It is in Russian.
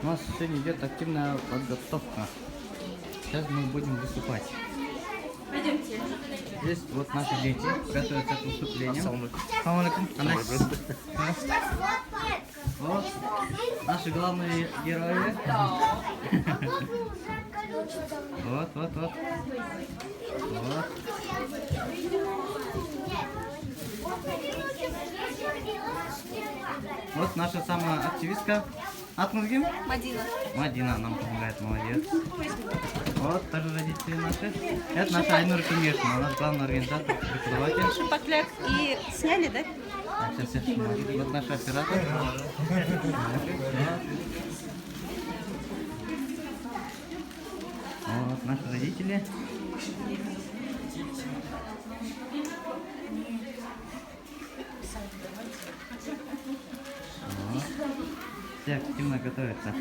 У нас сегодня идет активная подготовка. Сейчас мы будем выступать. Пойдемте. Здесь вот наши дети готовятся к выступлению. Ассаламу алейкум. Вот наши главные герои. Вот. Вот наша самая активистка. Атмургим? Мадина нам помогает, молодец. Вот тоже родители наши. Это наша Айнур, конечно, у нас главный организатор, преподаватель. Шапокляк и сняли, да? Сейчас. Вот наш оператор. Вот наши родители. Вот. Все активно готовятся.